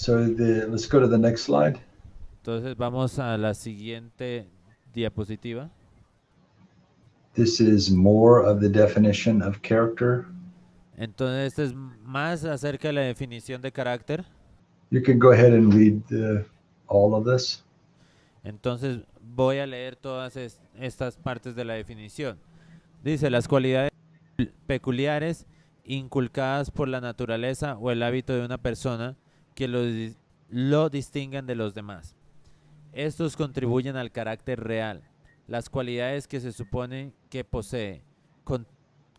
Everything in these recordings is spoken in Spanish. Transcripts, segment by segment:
Let's go to the next slide. Entonces vamos a la siguiente diapositiva. This is more of the definition of character. Entonces este es más acerca de la definición de carácter. You can go ahead and read all of this. Entonces voy a leer todas estas partes de la definición. Dice, las cualidades peculiares inculcadas por la naturaleza o el hábito de una persona que lo distinguen de los demás. Estos contribuyen al carácter real. Las cualidades que se supone que posee con-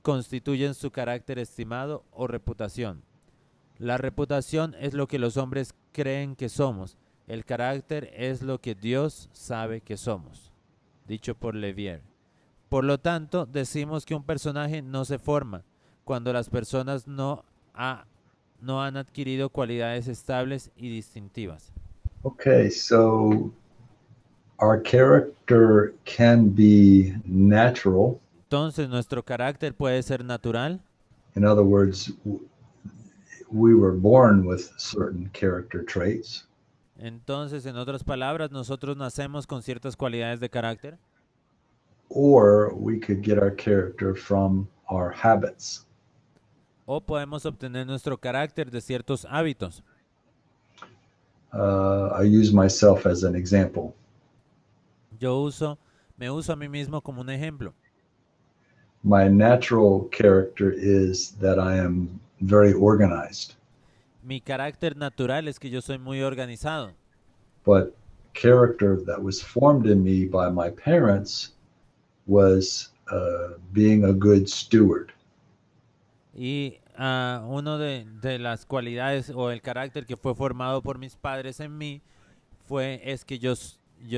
constituyen su carácter estimado o reputación. La reputación es lo que los hombres creen que somos. El carácter es lo que Dios sabe que somos. Dicho por Levier. Por lo tanto, decimos que un personaje no se forma cuando las personas no han adquirido cualidades estables y distintivas. Okay, so our character can be natural. Entonces, nuestro carácter puede ser natural. In other words, we were born with certain character traits, Entonces, en otras palabras, nosotros nacemos con ciertas cualidades de carácter or we could get our character from our habits. o podemos obtener nuestro carácter de ciertos hábitos. I use myself as an example. Me uso a mí mismo como un ejemplo. My natural character is that I am very organized, Mi carácter natural es que yo soy muy organizado, but character that was formed in me by my parents was being a good steward. y uno de las cualidades o el carácter que fue formado por mis padres en mí es que yo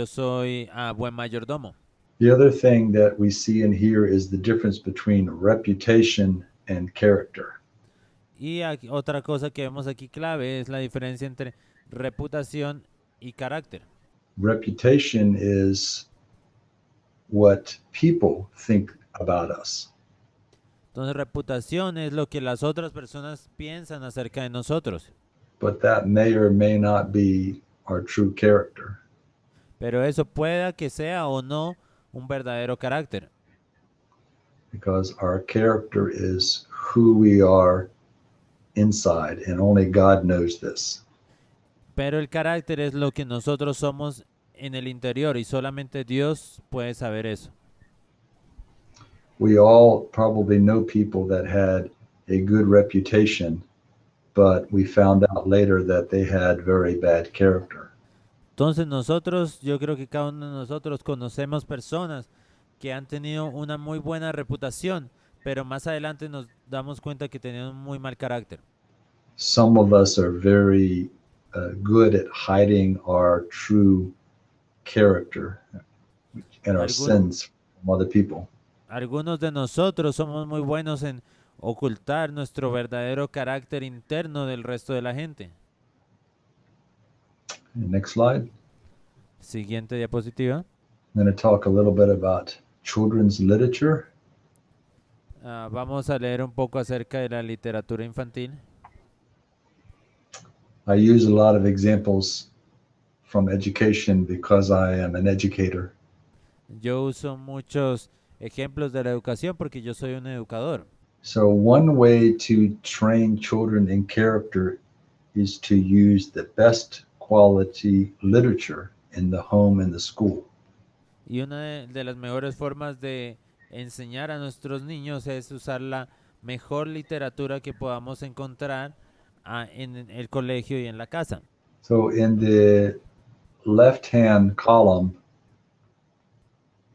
soy buen mayordomo. The other thing that we see and hear is the difference between reputation and character. Y otra cosa que vemos aquí clave es la diferencia entre reputación y carácter. Reputation is what people think about us. Entonces, reputación es lo que las otras personas piensan acerca de nosotros. But that may or may not be our true character. Pero eso pueda que sea o no un verdadero carácter. Because our character is who we are inside, and only God knows this. Pero el carácter es lo que nosotros somos en el interior y solamente Dios puede saber eso. We all probably know people that had a good reputation, but we found out later that they had very bad character. Entonces nosotros, yo creo que cada uno de nosotros conocemos personas que han tenido una muy buena reputación, pero más adelante nos damos cuenta que tenían un muy mal carácter. Some of us are very good at hiding our true character and our Algun- sins from other people. Algunos de nosotros somos muy buenos en ocultar nuestro verdadero carácter interno del resto de la gente. Next slide. Siguiente diapositiva. I'm going to talk a little bit about children's literature. Vamos a leer un poco acerca de la literatura infantil. I use a lot of examples from education because I am an educator. Yo uso muchos ejemplos de la educación porque yo soy un educador. So, one way to train children in character is to use the best quality literature in the home and the school. Y una de las mejores formas de enseñar a nuestros niños es usar la mejor literatura que podamos encontrar en el colegio y en la casa. So, in the left hand column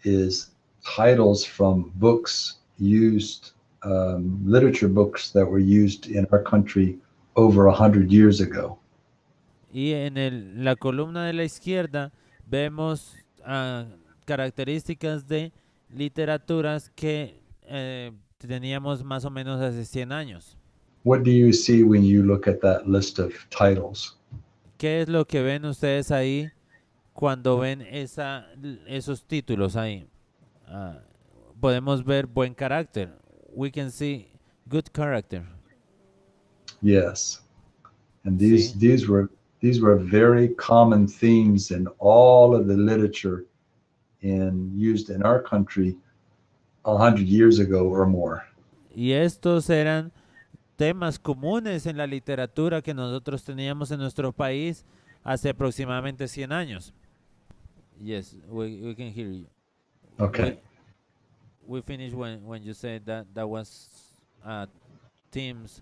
is titles from books used, literature books that were used in our country over 100 years ago. Y en la columna de la izquierda vemos características de literaturas que teníamos más o menos hace 100 años. What do you see when you look at that list of titles? ¿Qué es lo que ven ustedes ahí cuando ven esos títulos ahí? Ah, podemos ver buen carácter. We can see good character. Yes. And Sí. these were these were very common themes in all of the literature used in our country 100 years ago or more. Y estos eran temas comunes en la literatura que nosotros teníamos en nuestro país hace aproximadamente 100 años. Yes, we can hear you. Okay. We finished when you said that was themes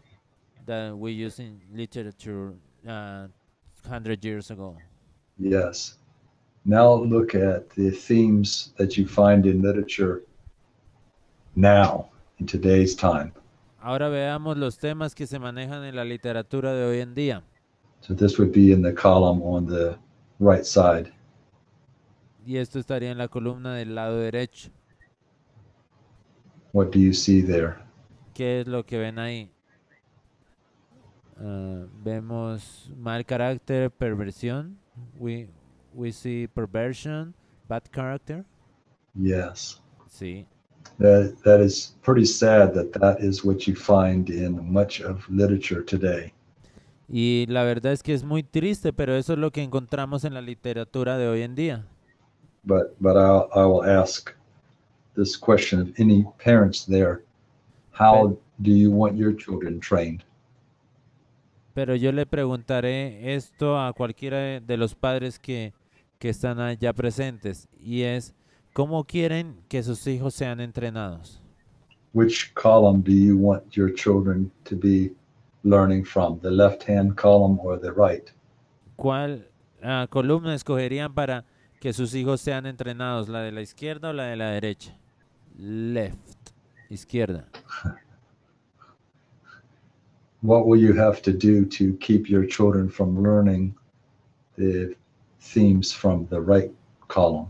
that we use in literature 100 years ago. Yes. Now look at the themes that you find in literature now, in today's time. Ahora veamos los temas que se manejan en la literatura de hoy en día. So this would be in the column on the right side. Y esto estaría en la columna del lado derecho. What do you see there? ¿Qué es lo que ven ahí? Vemos mal carácter, perversión. We see perversion, bad character. Yes. Sí. That is pretty sad that is what you find in much of literature today. Y la verdad es que es muy triste, pero eso es lo que encontramos en la literatura de hoy en día. But I will ask this question of any parents there. How do you want your children trained? Pero yo le preguntaré esto a cualquiera de los padres que están allá presentes, y es, ¿cómo quieren que sus hijos sean entrenados? Which column do you want your children to be learning from, the left-hand column or the right? ¿Cuál columna escogerían para que sus hijos sean entrenados, la de la izquierda o la de la derecha? Left, izquierda. What will you have to do to keep your children from learning the themes from the right column?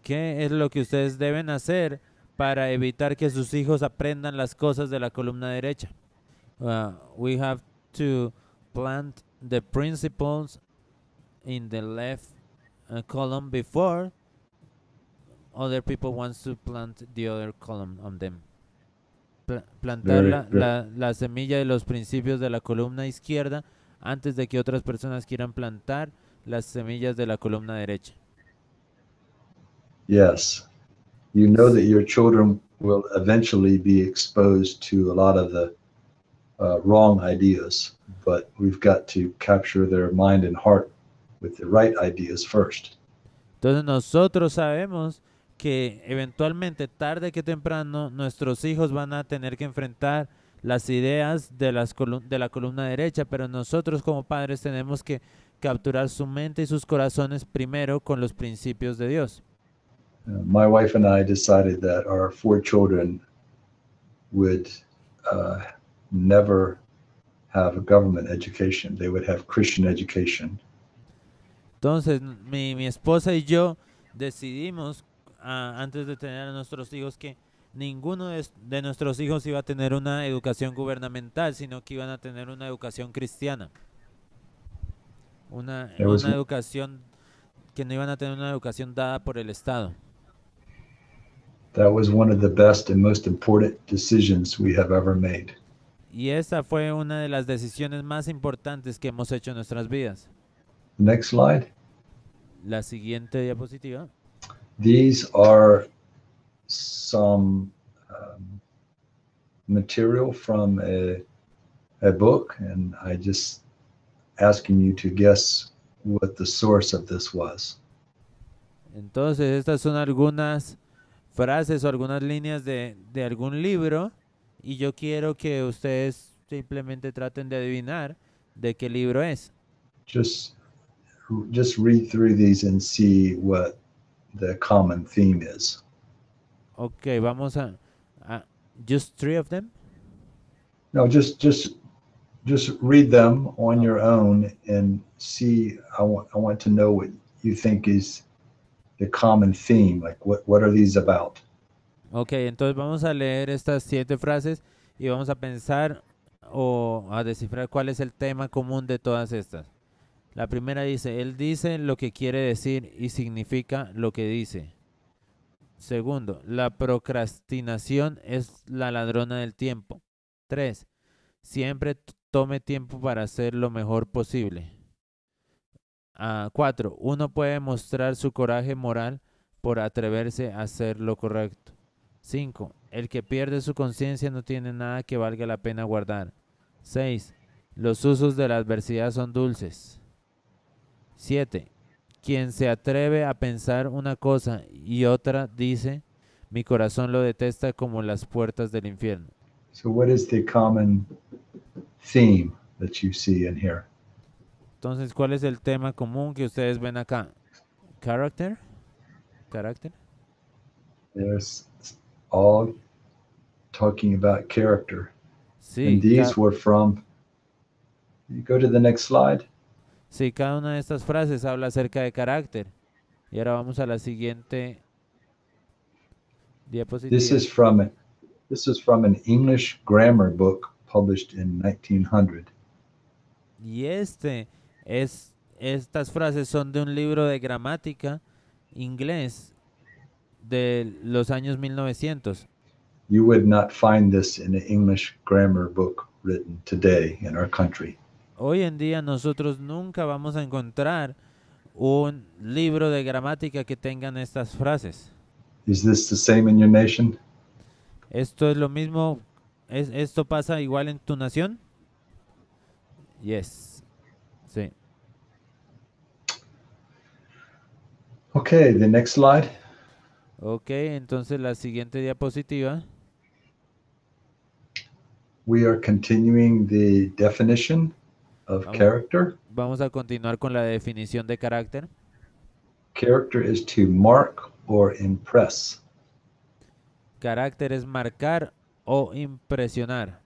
¿Qué es lo que ustedes deben hacer para evitar que sus hijos aprendan las cosas de la columna derecha? We have to plant the principles in the left column before other people wants to plant the other column on them. Plantar la semilla de los principios de la columna izquierda antes de que otras personas quieran plantar las semillas de la columna derecha. Yes. You know that your children will eventually be exposed to a lot of the wrong ideas, but we've got to capture their mind and heart with the right ideas first. Entonces nosotros sabemos que eventualmente, tarde que temprano, nuestros hijos van a tener que enfrentar las ideas de la columna derecha, pero nosotros como padres tenemos que capturar su mente y sus corazones primero con los principios de Dios. My wife and I decided that our 4 children would never have a government education. They would have Christian education. Entonces, mi esposa y yo decidimos, antes de tener a nuestros hijos, que ninguno de nuestros hijos iba a tener una educación gubernamental, sino que iban a tener una educación cristiana. Una educación que no iban a tener una educación dada por el Estado. That was one of the best and most important decisions we have ever made. Y esa fue una de las decisiones más importantes que hemos hecho en nuestras vidas. Next slide. La siguiente diapositiva. These are some material from a book, and I just asking you to guess what the source of this was. Entonces, estas son algunas frases o algunas líneas de algún libro, y yo quiero que ustedes simplemente traten de adivinar de qué libro es. Just read through these and see what the common theme is. Okay, vamos a just 3 of them. No, just read them on your own and see. I want to know what you think is the common theme. Like what are these about? Okay, entonces vamos a leer estas 7 frases y vamos a pensar o a descifrar cuál es el tema común de todas estas. La primera dice, él dice lo que quiere decir y significa lo que dice. Segundo, la procrastinación es la ladrona del tiempo. 3, siempre tome tiempo para hacer lo mejor posible. 4. Uno puede mostrar su coraje moral por atreverse a hacer lo correcto. 5. El que pierde su conciencia no tiene nada que valga la pena guardar. 6. Los usos de la adversidad son dulces. 7. Quien se atreve a pensar una cosa y otra dice, mi corazón lo detesta como las puertas del infierno. So, what is the common theme that you see in here? Entonces, ¿cuál es el tema común que ustedes ven acá? ¿Carácter? ¿Carácter? There's all talking about character. And Sí, these were from, you go to the next slide. sí, cada una de estas frases habla acerca de carácter. Y ahora vamos a la siguiente This diapositiva. is from this is from an English grammar book published in 1900. Y estas frases son de un libro de gramática inglés de los años 1900. You would not find this in an English grammar book written today in our country. Hoy en día nosotros nunca vamos a encontrar un libro de gramática que tengan estas frases. Is this the same in your nation? ¿Esto es lo mismo? ¿Esto pasa igual en tu nación? Yes. Sí. Okay, the next slide. Ok, entonces la siguiente diapositiva. We are continuing the definition of character. Vamos a continuar con la definición de carácter. Character is to mark or impress. Carácter es marcar o impresionar.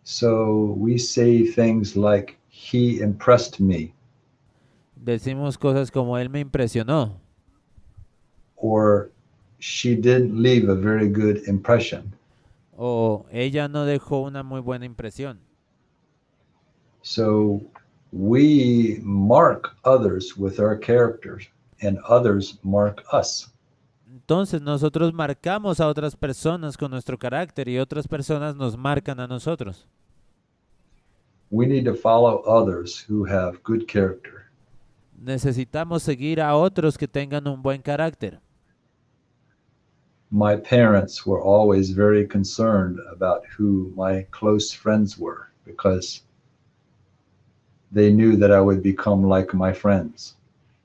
So we say things like, he impressed me, Decimos cosas como él me impresionó or she didn't leave a very good impression. o ella no dejó una muy buena impresión. So we mark others with our characters, and others mark us. Entonces nosotros marcamos a otras personas con nuestro carácter y otras personas nos marcan a nosotros. We need to follow others who have good character. Necesitamos seguir a otros que tengan un buen carácter. My parents were always very concerned about who my close friends were because they knew that I would become like my friends.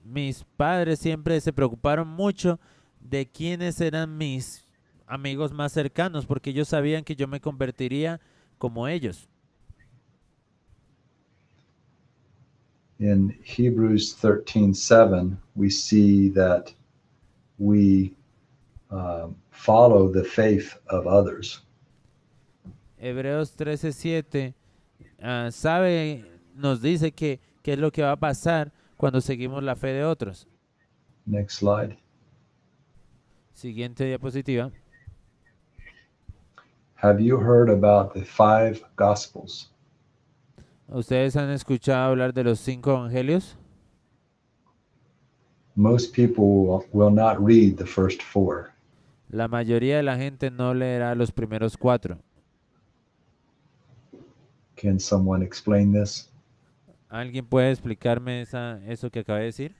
Mis padres siempre se preocuparon mucho de quiénes eran mis amigos más cercanos porque ellos sabían que yo me convertiría como ellos. In Hebrews 13:7, we see that we follow the faith of others. Hebreos 13:7 nos dice que qué es lo que va a pasar cuando seguimos la fe de otros. Next slide. Siguiente diapositiva. Have you heard about the 5 Gospels? ¿Ustedes han escuchado hablar de los 5 evangelios? Most people will not read the first 4. La mayoría de la gente no leerá los primeros 4. Can someone explain this? ¿Alguien puede explicarme eso que acabé de decir?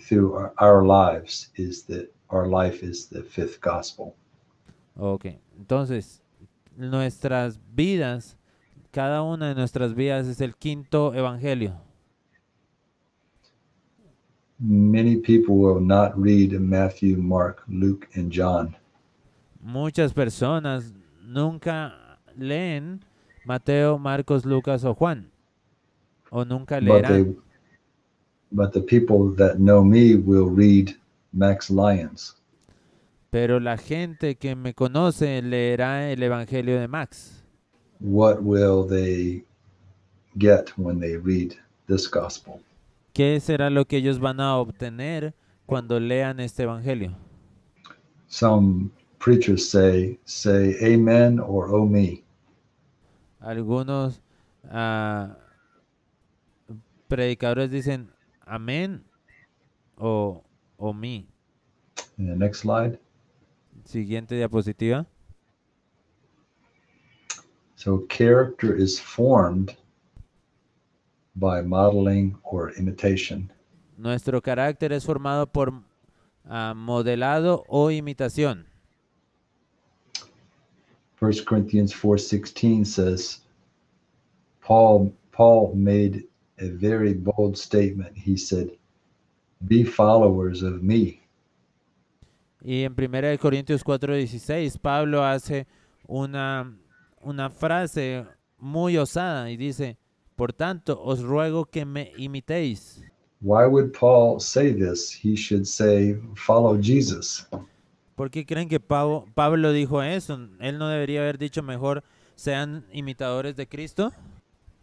Through our lives our life is the 5th gospel. Ok, entonces nuestras vidas, cada una de nuestras vidas es el 5.º evangelio. Many people will not read Matthew, Mark, Luke, and John. Muchas personas nunca leen Mateo, Marcos, Lucas o Juan. O nunca leerán. But the people that know me will read Max Lyons. Pero la gente que me conoce leerá el Evangelio de Max. What will they get when they read this gospel? ¿Qué será lo que ellos van a obtener cuando lean este Evangelio? Some preachers say amen or oh me. Algunos predicadores dicen amén o mí. The next slide. Siguiente diapositiva. So character is formed by modeling or imitation. Nuestro carácter es formado por modelado o imitación. 1 Corinthians 4:16 says, Paul made a very bold statement. He said, "Be followers of me." Y en 1 Corintios 4:16, Pablo hace una frase muy osada y dice, por tanto, os ruego que me imitéis. Why would Paul say this? He should say, "Follow Jesus." ¿Por qué creen que Pablo dijo eso? ¿Él no debería haber dicho mejor, sean imitadores de Cristo?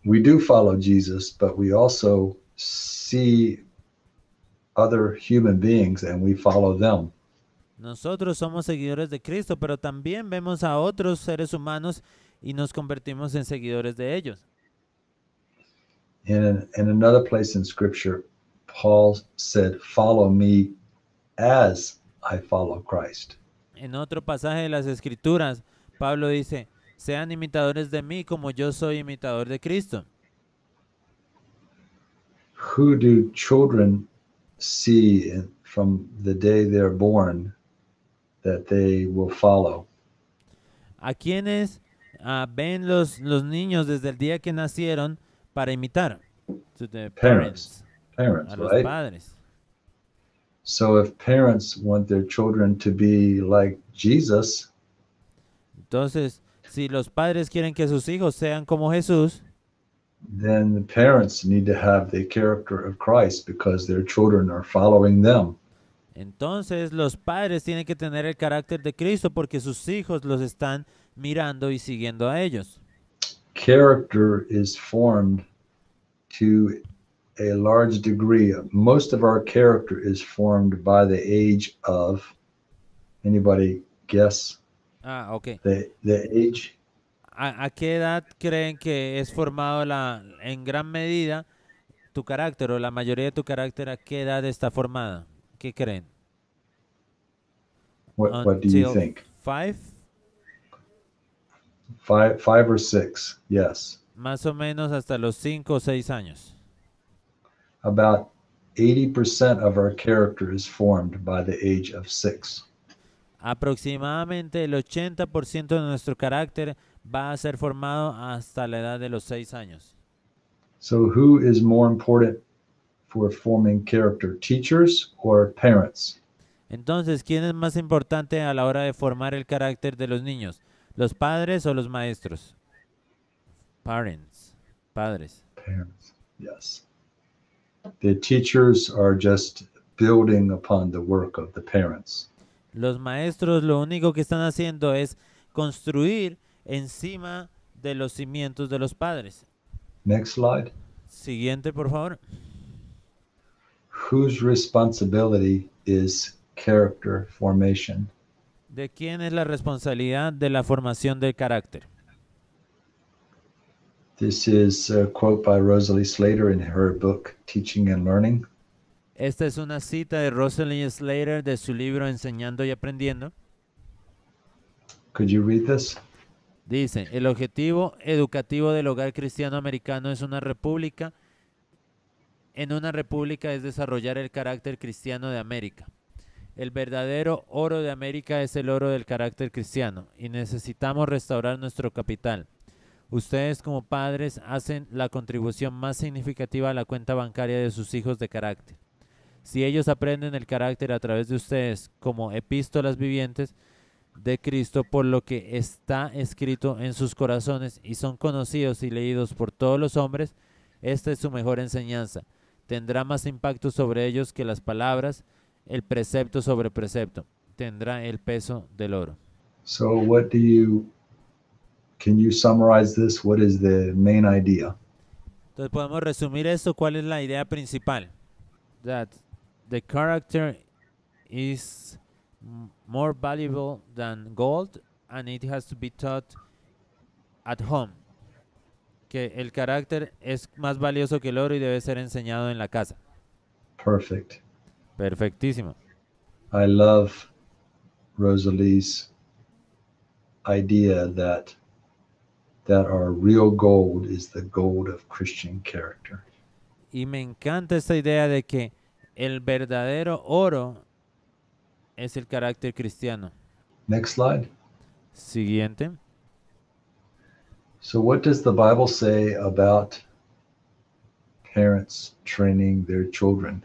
We do follow Jesus, but we also see other human beings and we follow them. Nosotros somos seguidores de Cristo, pero también vemos a otros seres humanos y nos convertimos en seguidores de ellos. In another place in Scripture, Paul said, "Follow me as I follow Christ." En otro pasaje de las Escrituras, Pablo dice, sean imitadores de mí como yo soy imitador de Cristo. Who do children see from the day they're born that they will follow? ¿A quienes ven los niños desde el día que nacieron para imitar? To the Parents, a los right? padres. So if parents want their children to be like Jesus, Entonces, si los padres quieren que sus hijos sean como Jesús, then the parents need to have the character of Christ because their children are following them. entonces los padres tienen que tener el carácter de Cristo porque sus hijos los están mirando y siguiendo a ellos. Character is formed to a large degree. Most of our character is formed by the age of, anybody guess Ok. the age? ¿A qué edad creen que es formado en gran medida tu carácter o la mayoría de tu carácter? ¿A qué edad está formada? ¿Qué creen? What do you think? 5? Five or six, yes. Más o menos hasta los 5 o 6 años. About 80% of our character is formed by the age of 6. Aproximadamente el 80% de nuestro carácter va a ser formado hasta la edad de los 6 años. So who is more important for forming character, teachers or parents? Entonces, ¿quién es más importante a la hora de formar el carácter de los niños? ¿Los padres o los maestros? Parents. Padres. Parents, yes. The teachers are just building upon the work of the parents. Los maestros lo único que están haciendo es construir encima de los cimientos de los padres. Next slide. Siguiente, por favor. Whose responsibility is character formation? ¿De quién es la responsabilidad de la formación del carácter? This is a quote by Rosalie Slater in her book, Teaching and Learning. Esta es una cita de Rosalind Slater de su libro Enseñando y Aprendiendo. Could you read this? Dice, el objetivo educativo del hogar cristiano americano es una república. En una república es desarrollar el carácter cristiano de América. El verdadero oro de América es el oro del carácter cristiano y necesitamos restaurar nuestro capital. Ustedes como padres hacen la contribución más significativa a la cuenta bancaria de sus hijos de carácter. Si ellos aprenden el carácter a través de ustedes como epístolas vivientes de Cristo por lo que está escrito en sus corazones y son conocidos y leídos por todos los hombres, esta es su mejor enseñanza. Tendrá más impacto sobre ellos que las palabras, el precepto sobre precepto. Tendrá el peso del oro. So can you summarize this? What is the main idea? Entonces podemos resumir esto. ¿Cuál es la idea principal? That the character is more valuable than gold and it has to be taught at home. Que el carácter es más valioso que el oro y debe ser enseñado en la casa. Perfect. Perfectísimo. I love Rosalie's idea that our real gold is the gold of Christian character. Y me encanta esta idea de que el verdadero oro es el carácter cristiano. Next slide. Siguiente. So, what does the Bible say about parents training their children?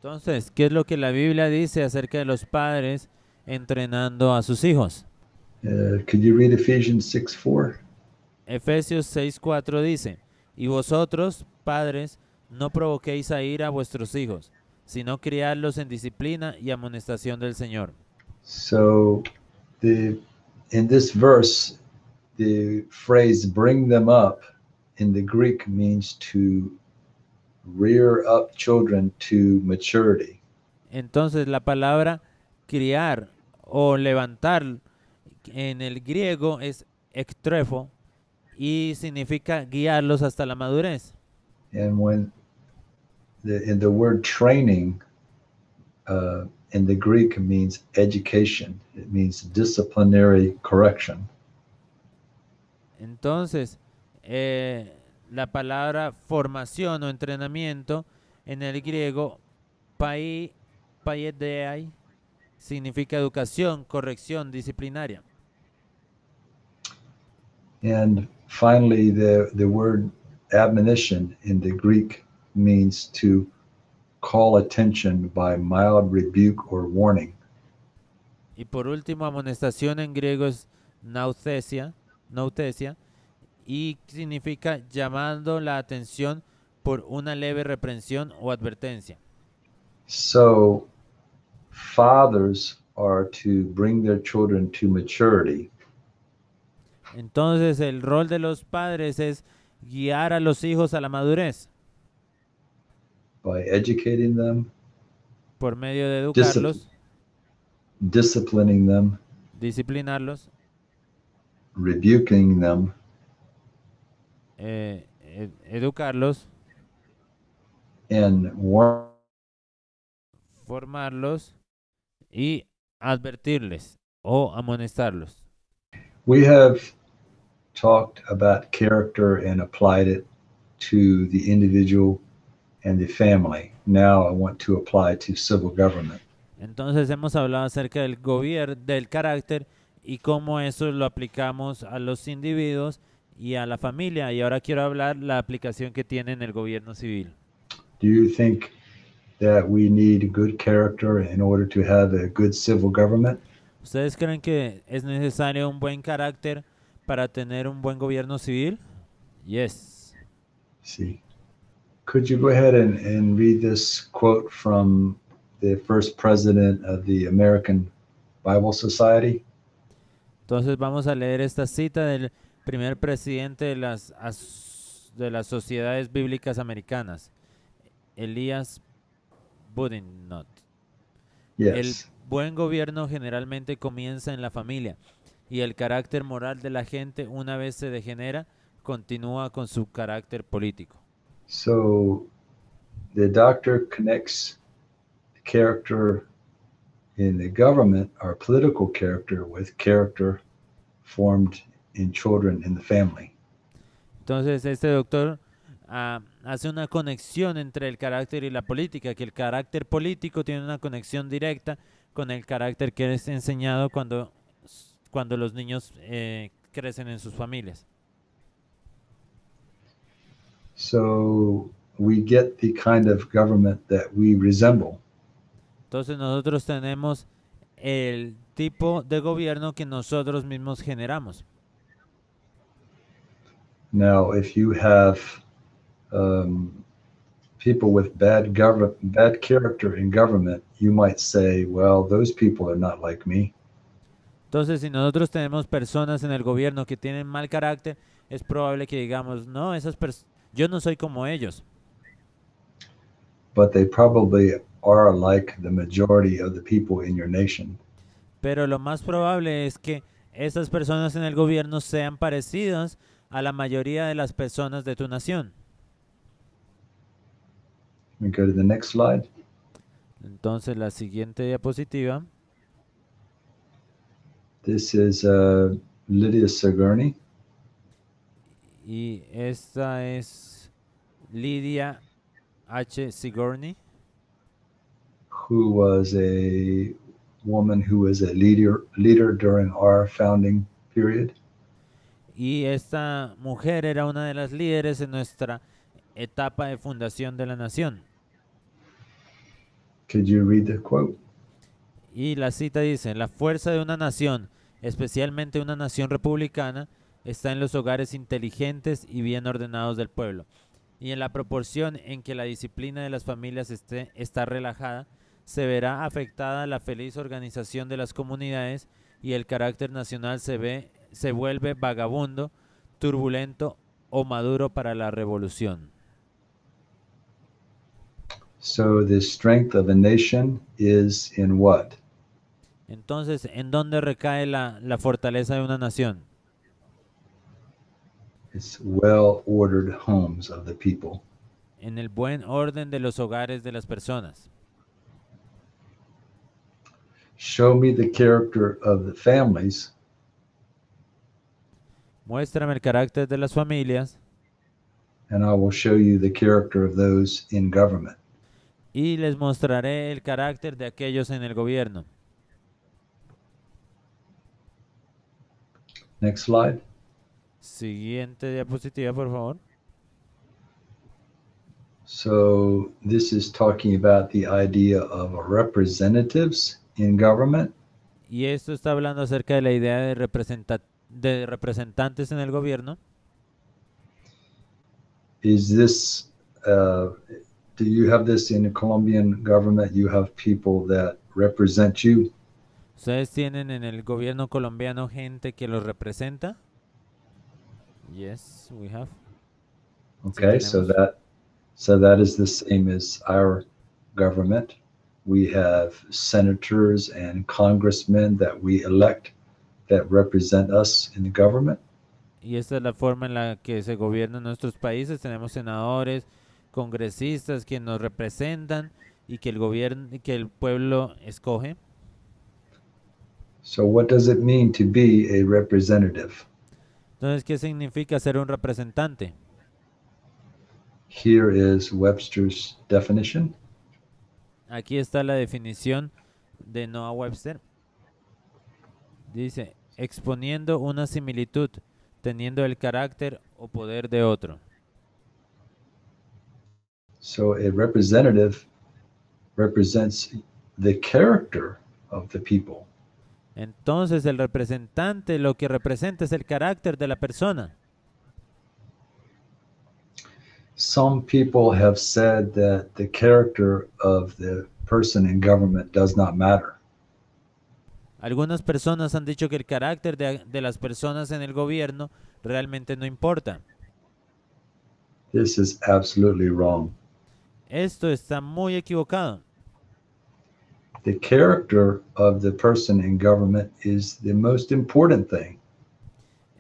Entonces, ¿qué es lo que la Biblia dice acerca de los padres entrenando a sus hijos? Could you read Ephesians 6:4? Efesios 6:4 dice, y vosotros, padres, no provoquéis a ira a vuestros hijos, sino criadlos en disciplina y amonestación del Señor. So, in this verse, the phrase "bring them up" in the Greek means to rear up children to maturity. Entonces, la palabra criar o levantar en el griego es ektrefo y significa guiarlos hasta la madurez. And when in the word training in the Greek means education, it means disciplinary correction. Entonces, la palabra formación o entrenamiento en el griego, paideai, significa educación, corrección disciplinaria. And finally, the word admonition in the Greek means to call attention by mild rebuke or warning. Y por último, amonestación en griego es nautesia, y significa llamando la atención por una leve reprensión o advertencia. So, fathers are to bring their children to maturity. Entonces, el rol de los padres es guiar a los hijos a la madurez By educating them, por medio de educarlos, disciplining them, disciplinarlos, rebuking them, educarlos, and formarlos y advertirles o amonestarlos. we have talked about character and applied it to the individual and the family. Now I want to apply to civil government. Entonces hemos hablado acerca del gobierno, del carácter y cómo eso lo aplicamos a los individuos y a la familia. Y ahora quiero hablar la aplicación que tiene en el gobierno civil. Do you think that we need good character in order to have a good civil government? ¿Ustedes creen que es necesario un buen carácter para tener un buen gobierno civil? Yes. See. Could you go ahead and read this quote from the first president of the American Bible Society? Entonces vamos a leer esta cita del primer presidente de las sociedades bíblicas americanas, Elias Boudinot. El Yes. buen gobierno generalmente comienza en la familia y el carácter moral de la gente, una vez se degenera, continúa con su carácter político. So the doctor connects character in the government or political character with character formed in children in the family. Entonces este doctor hace una conexión entre el carácter y la política, que el carácter político tiene una conexión directa con el carácter que es enseñado cuando los niños crecen en sus familias. So we get the kind of government that we resemble. Entonces nosotros tenemos el tipo de gobierno que nosotros mismos generamos. Now, if you have people with bad character in government, you might say, well, those people are not like me. Entonces, si nosotros tenemos personas en el gobierno que tienen mal carácter, es probable que digamos, no, yo no soy como ellos. But they probably are like the majority of the people in your nation. Pero lo más probable es que esas personas en el gobierno sean parecidas a la mayoría de las personas de tu nación. We go to the next slide. Entonces, la siguiente diapositiva. This is Lydia Sigourney. Y esta es Lidia H. Sigourney, who was a woman who was a leader during our founding period. y esta mujer era una de las líderes en nuestra etapa de fundación de la nación. Could you read the quote? Y la cita dice, la fuerza de una nación, especialmente una nación republicana, está en los hogares inteligentes y bien ordenados del pueblo. Y en la proporción en que la disciplina de las familias está relajada, se verá afectada la feliz organización de las comunidades y el carácter nacional se vuelve vagabundo, turbulento o maduro para la revolución. So the strength of a nation is in what? Entonces, ¿en dónde recae la fortaleza de una nación? It's well-ordered homes of the people. En el buen orden de los hogares de las personas. Show me the character of the families, Muéstrame el carácter de las familias and I will show you the character of those in government. y les mostraré el carácter de aquellos en el gobierno. Next slide. Siguiente diapositiva, por favor. So this is talking about the idea of representatives in government. Y esto está hablando acerca de la idea de representantes en el gobierno. Is this, do you have this in the Colombian government? You have people that represent you? ¿Ustedes tienen en el gobierno colombiano gente que los representa? Yes, we have. Okay, Sí, so tenemos. that is the same as our government. We have senators and congressmen that we elect that represent us in the government. Y esta es la forma en la que se gobiernan nuestros países. Tenemos senadores, congresistas que nos representan y que el gobierno, que el pueblo escoge. So what does it mean to be a representative? Entonces, ¿qué significa ser un representante? Here is Webster's definition. Aquí está la definición de Noah Webster. Dice, exponiendo una similitud, teniendo el carácter o poder de otro. So a representative represents the character of the people. Entonces, el representante lo que representa es el carácter de la persona. Some people have said that the character of the person in government does not matter. Algunas personas han dicho que el carácter de las personas en el gobierno realmente no importa. This is absolutely wrong. Esto está muy equivocado. The character of the person in government is the most important thing.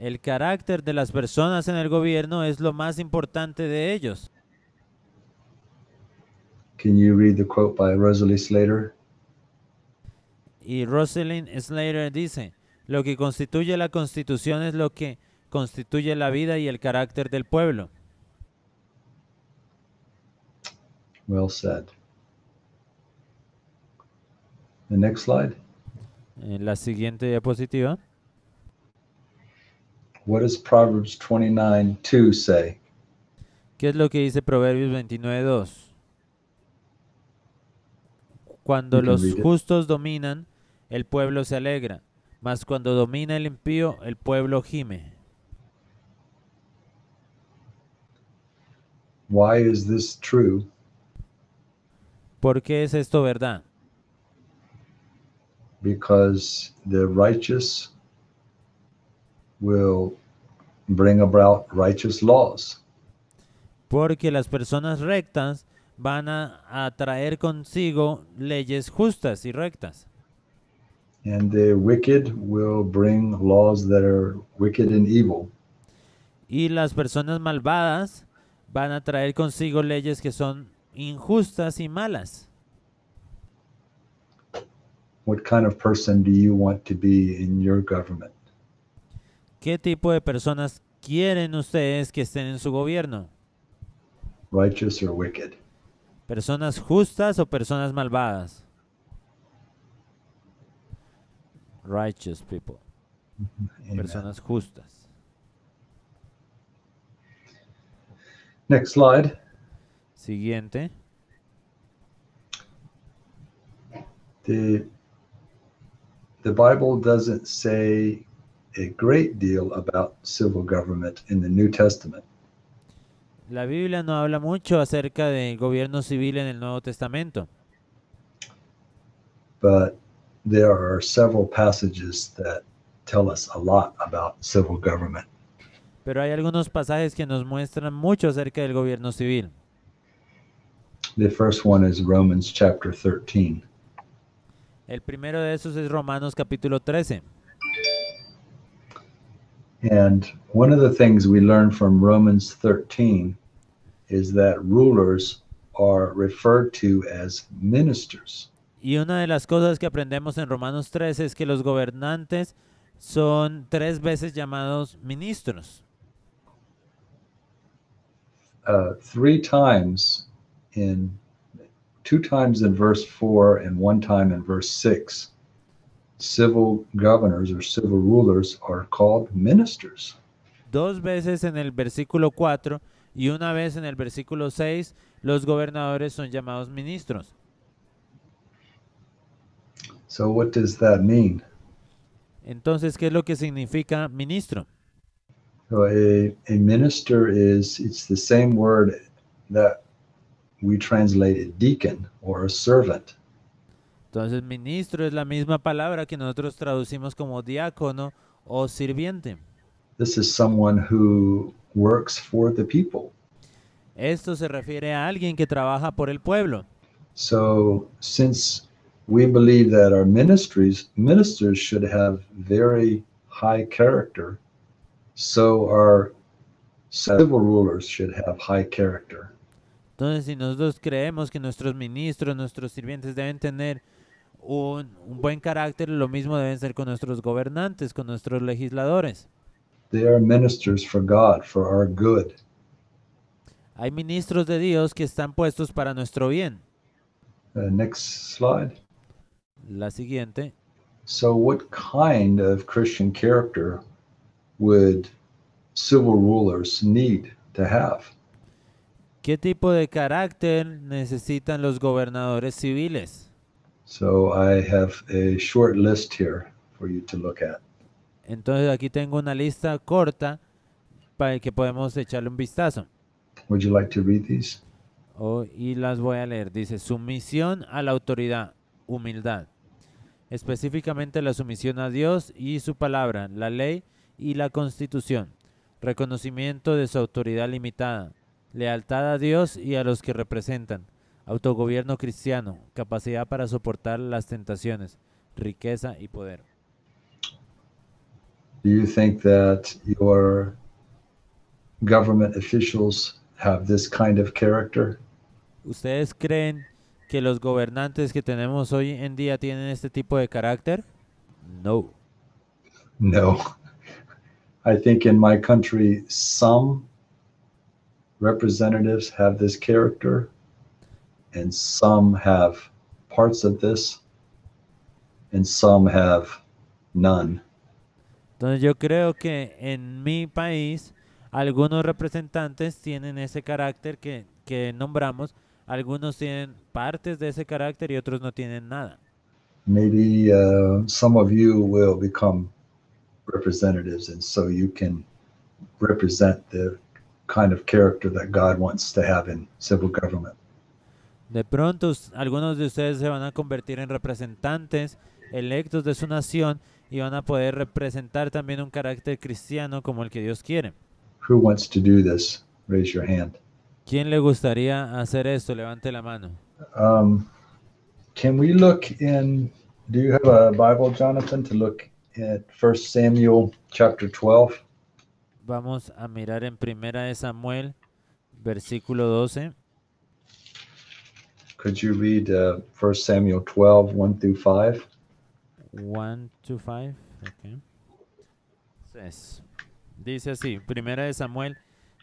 El carácter de las personas en el gobierno es lo más importante de ellos. Can you read the quote by Rosalie Slater? Y Rosalind Slater dice, lo que constituye la Constitución es lo que constituye la vida y el carácter del pueblo. Well said. The next slide. En la siguiente diapositiva. What does Proverbs 29:2 say? ¿Qué es lo que dice Proverbios 29:2? Cuando You can los read it. justos dominan, el pueblo se alegra, mas cuando domina el impío, el pueblo gime. Why is this true? ¿Por qué es esto verdad? Because the righteous will bring about righteous laws. Porque las personas rectas van a traer consigo leyes justas y rectas. And the wicked will bring laws that are wicked and evil. Y las personas malvadas van a traer consigo leyes que son injustas y malas. What kind of person do you want to be in your government? ¿Qué tipo de personas quieren ustedes que estén en su gobierno? Righteous or wicked? ¿Personas justas o personas malvadas? Righteous people. Amen. Personas justas. Next slide. Siguiente. The Bible doesn't say a great deal about civil government in the New Testament, La Biblia no habla mucho acerca del gobierno civil en el Nuevo Testamento, but there are several passages that tell us a lot about civil government. pero hay algunos pasajes que nos muestran mucho acerca del gobierno civil. The first one is Romans chapter 13. El primero de esos es Romanos capítulo 13. And one of the things we learn from Romans 13 is that rulers are referred to as ministers. Y una de las cosas que aprendemos en Romanos 13 es que los gobernantes son 3 veces llamados ministros. 3 times in 2 times in verse 4 and 1 time in verse 6, civil governors or civil rulers are called ministers. 2 veces en el versículo 4 y una vez en el versículo 6, los gobernadores son llamados ministros. So what does that mean? Entonces, ¿qué es lo que significa ministro? So a minister it's the same word that we translate a deacon or a servant. Entonces, ministro es la misma palabra que nosotros traducimos como diácono o sirviente. This is someone who works for the people. Esto se refiere a alguien que trabaja por el pueblo. So since we believe that our ministers should have very high character, so our civil rulers should have high character. Entonces, si nosotros creemos que nuestros ministros, nuestros sirvientes deben tener un buen carácter, lo mismo deben ser con nuestros gobernantes, con nuestros legisladores. They are ministers for God, for our good. Hay ministros de Dios que están puestos para nuestro bien. Next slide. La siguiente. So what kind of Christian character would civil rulers need to have? ¿Qué tipo de carácter necesitan los gobernadores civiles? So I have a short list here for you to look at. Entonces aquí tengo una lista corta para que podemos echarle un vistazo. Would you like to read these? Y las voy a leer. Dice, sumisión a la autoridad, humildad. Específicamente la sumisión a Dios y su palabra, la ley y la constitución. Reconocimiento de su autoridad limitada. Lealtad a Dios y a los que representan. Autogobierno cristiano. Capacidad para soportar las tentaciones. Riqueza y poder. Do you think that your government officials have this kind of character? ¿Ustedes creen que los gobernantes que tenemos hoy en día tienen este tipo de carácter? No. No. I think in my country, some representatives have this character, and some have parts of this, and some have none. Entonces yo creo que en mi país algunos representantes tienen ese carácter que nombramos, algunos tienen partes de ese carácter y otros no tienen nada. Maybe some of you will become representatives, and so you can represent the kind of character that God wants to have in civil government. De pronto algunos de ustedes se van a convertir en representantes electos de su nación y van a poder representar también un carácter cristiano como el que Dios quiere. Who wants to do this? Raise your hand. ¿Quién le gustaría hacer esto? Levante la mano. Can we look in, do you have a Bible, Jonathan, to look at 1 Samuel chapter 12? Vamos a mirar en Primera de Samuel, versículo 12. Could you read 1 Samuel 12, 1 through 5? 1 to 5. Okay. Dice así, Primera de Samuel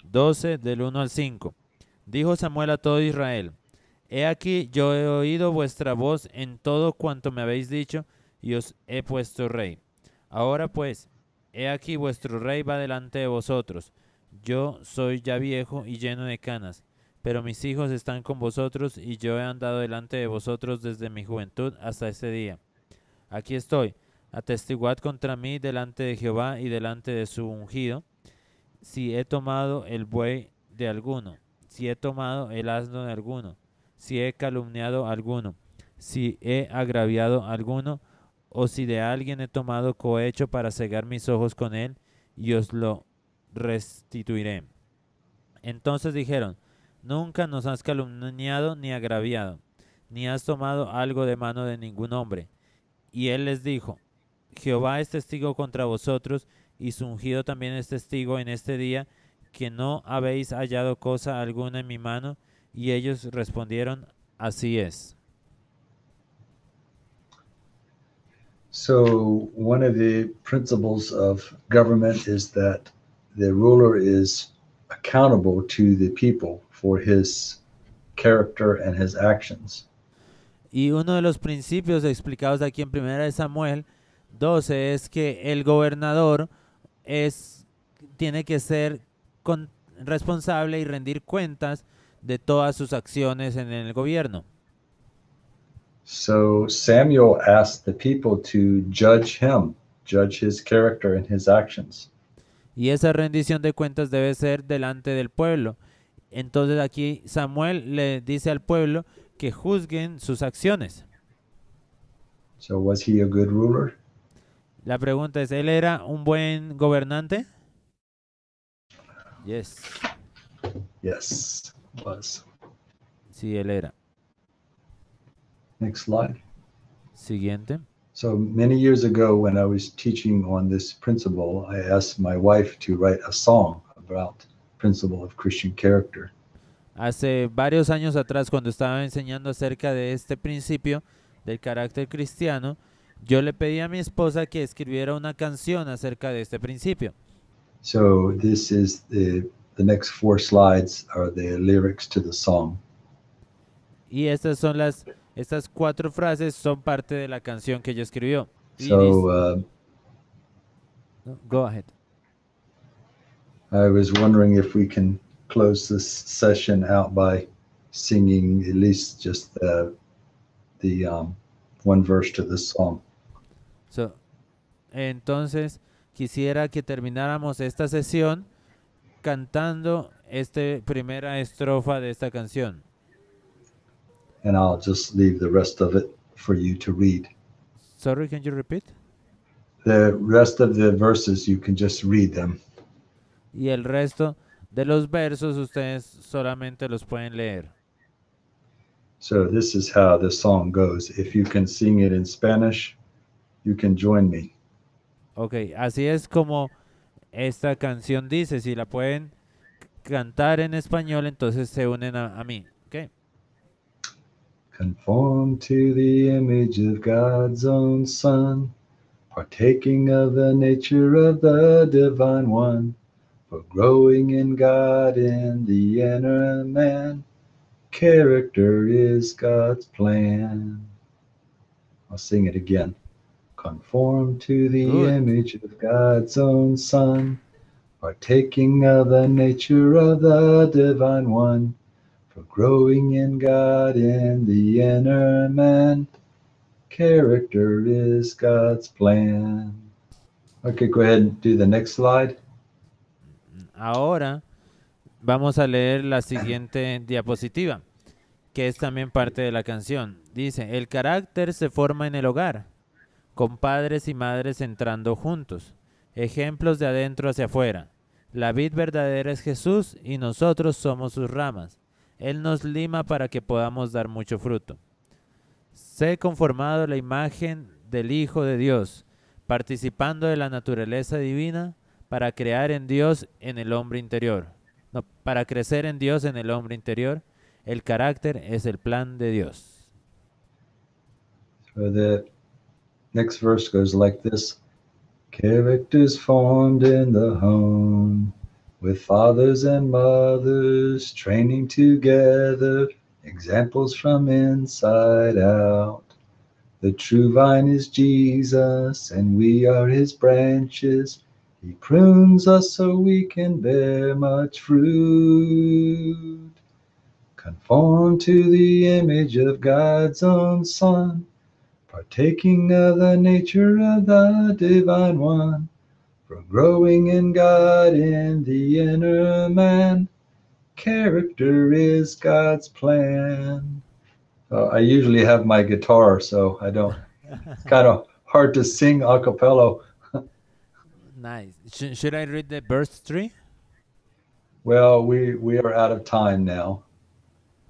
12, del 1 al 5. Dijo Samuel a todo Israel, He aquí, yo he oído vuestra voz en todo cuanto me habéis dicho, y os he puesto rey. Ahora pues, he aquí vuestro rey va delante de vosotros. Yo soy ya viejo y lleno de canas, pero mis hijos están con vosotros, y yo he andado delante de vosotros desde mi juventud hasta este día. Aquí estoy, atestiguad contra mí delante de Jehová y delante de su ungido, si he tomado el buey de alguno, si he tomado el asno de alguno, si he calumniado a alguno, si he agraviado a alguno, o si de alguien he tomado cohecho para cegar mis ojos con él, y os lo restituiré. Entonces dijeron, nunca nos has calumniado ni agraviado, ni has tomado algo de mano de ningún hombre. Y él les dijo, Jehová es testigo contra vosotros, y su ungido también es testigo en este día, que no habéis hallado cosa alguna en mi mano. Y ellos respondieron, así es. So one of the principles of government is that the ruler is accountable to the people for his character and his actions. Y uno de los principios explicados aquí en 1 de Samuel 12 es que el gobernador tiene que ser responsable y rendir cuentas de todas sus acciones en el gobierno. So Samuel asked the people to judge him, judge his character and his actions. Y esa rendición de cuentas debe ser delante del pueblo. Entonces aquí Samuel le dice al pueblo que juzguen sus acciones. So was he a good ruler? La pregunta es, ¿él era un buen gobernante? Yes. Yes, was. Sí, él era. Next slide. Siguiente. So many years ago, when I was teaching on this principle, I asked my wife to write a song about principle of Christian character. Hace varios años atrás, cuando estaba enseñando acerca de este principio del carácter cristiano, yo le pedí a mi esposa que escribiera una canción acerca de este principio. So this is the next 4 slides are the lyrics to the song. Y estas 4 frases son parte de la canción que ella escribió. So go ahead. I was wondering if we can close this session out by singing at least just the one verse to this song. Entonces, quisiera que termináramos esta sesión cantando esta primera estrofa de esta canción. And I'll just leave the rest of it for you to read. Sorry, can you repeat? The rest of the verses, you can just read them. Y el resto de los versos ustedes solamente los pueden leer. So this is how the song goes. If you can sing it in Spanish, you can join me. Ok, así es como esta canción dice. Si la pueden cantar en español, entonces se unen a mí. Okay. Conform to the image of God's own Son, partaking of the nature of the Divine One, for growing in God in the inner man, character is God's plan. I'll sing it again. Conform to the Good. image of God's own Son, partaking of the nature of the Divine One, for growing in God in the inner man, character is God's plan. Okay, go ahead and do the next slide. Ahora vamos a leer la siguiente diapositiva, que es también parte de la canción. Dice, el carácter se forma en el hogar, con padres y madres entrando juntos, ejemplos de adentro hacia afuera. La vid verdadera es Jesús y nosotros somos sus ramas. Él nos lima para que podamos dar mucho fruto. Sé conformado a la imagen del Hijo de Dios, participando de la naturaleza divina para crear en Dios en el hombre interior. No, para crecer en Dios en el hombre interior. El carácter es el plan de Dios. So the next verse goes like this. Characters formed in the home, with fathers and mothers training together, examples from inside out. The true vine is Jesus, and we are his branches. He prunes us so we can bear much fruit. Conform to the image of God's own Son, partaking of the nature of the Divine One. For growing in God in the inner man, character is God's plan. I usually have my guitar, so I don't. It's kind of hard to sing a cappella. Nice. Should I read the verse 3? Well, we are out of time now,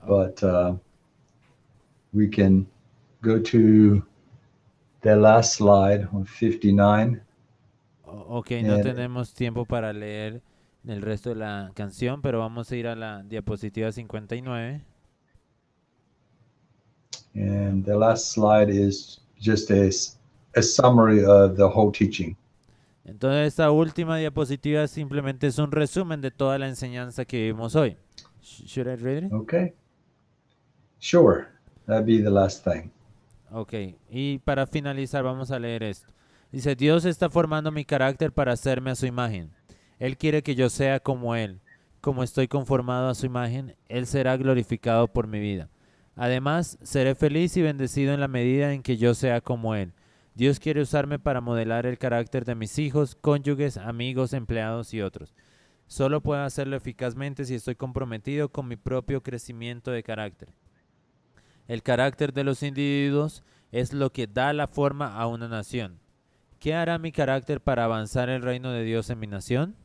but we can go to the last slide on 59. Ok, no tenemos tiempo para leer el resto de la canción, pero vamos a ir a la diapositiva 59. And the last slide is just a summary of the whole teaching. Entonces esta última diapositiva simplemente es un resumen de toda la enseñanza que vimos hoy. Should I read it? Okay. Sure. That'd be the last thing. Ok, y para finalizar vamos a leer esto. Dice, Dios está formando mi carácter para hacerme a su imagen. Él quiere que yo sea como Él. Como estoy conformado a su imagen, Él será glorificado por mi vida. Además, seré feliz y bendecido en la medida en que yo sea como Él. Dios quiere usarme para modelar el carácter de mis hijos, cónyuges, amigos, empleados y otros. Solo puedo hacerlo eficazmente si estoy comprometido con mi propio crecimiento de carácter. El carácter de los individuos es lo que da la forma a una nación. ¿Qué hará mi carácter para avanzar el reino de Dios en mi nación?